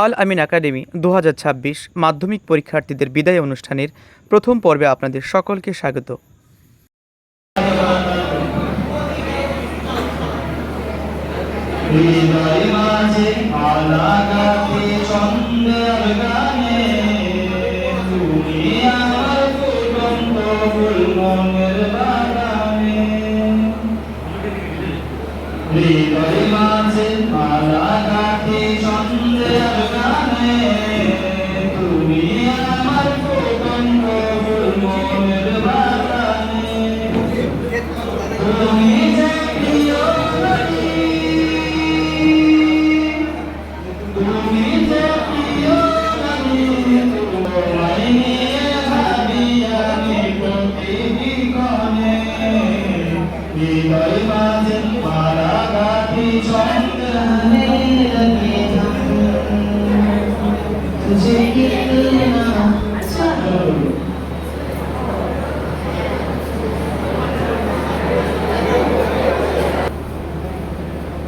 আল আমিন academy 2026 মাধ্যমিক পরীক্ষার্থীদের বিদায় অনুষ্ঠানের প্রথম পর্বে আপনাদের সকলকে স্বাগত।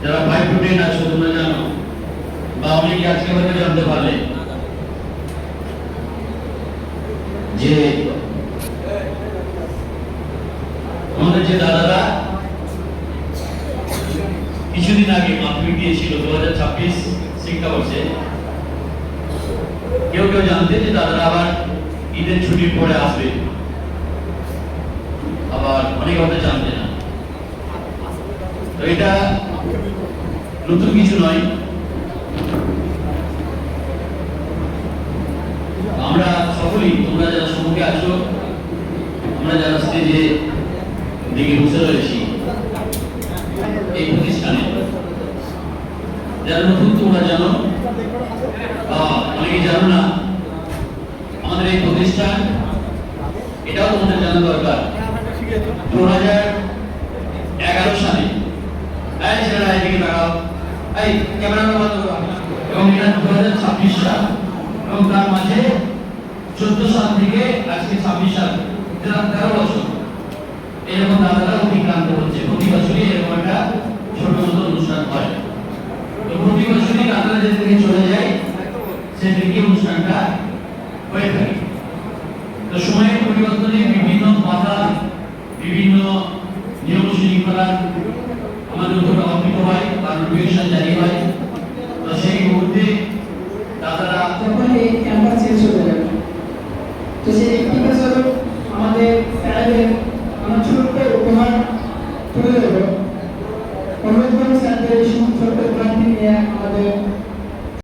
যারা 5 to 10 আছো তোমরা জানো বা অনেকে আজকে হয়তো জানতে পারলে যে আমাদের যে দাদারা কিছুদিন আগে মাধ্যমিক দিয়েছিল 2026 শিক্ষাবর্ষে, কেউ কেউ জানতে যে দাদারা আবার ঈদের ছুটির পরে আসবে, আবার অনেকে হয়তো জানতে না। তো এটা নতুন কিছু নয়। আমরা সকলেই, তোমরা যারা সম্মুখে আছো, আমরা যারা স্টেজে দিকে বসে রয়েছি, এই প্রতিষ্ঠানে যারা নতুন তোমরা জানো, অনেকে জানো না আমাদের এই প্রতিষ্ঠান, এটাও তোমাদের জানা দরকার। 2011 সালে এবং এটা 2026 সাল, এবং তার মাঝে 14 সাল থেকে আজকে 26 সাল, 13 বছর এরকম দাদারা অতিক্রান্ত হচ্ছে। প্রতি বছরই এরকম একটা ছোট মতো অনুষ্ঠান হয়। তো প্রতি বছরই দাদারা যেদিকে চলে যায় সেদিকে অনুষ্ঠানটা হয়ে থাকে। তো সময়ের পরিবর্তনে বিভিন্ন বাধা, বিভিন্ন নিয়ম শৃঙ্খলা আমাদের উপর অর্পিত হয় বা নোটিফিকেশন জারি হয়। তো সেই মুহূর্তে দাদারা যখন এই ক্যাম্পাস চেঞ্জ হয়ে যাবে, তো সেই ইতিহাসস্বরূপ আমাদের স্যারদের আমরা ছোট্ট উপহার তুলে দেবো। অনুরোধ করব স্যারদের এই সমস্ত ছোট্ট উপহারটি নিয়ে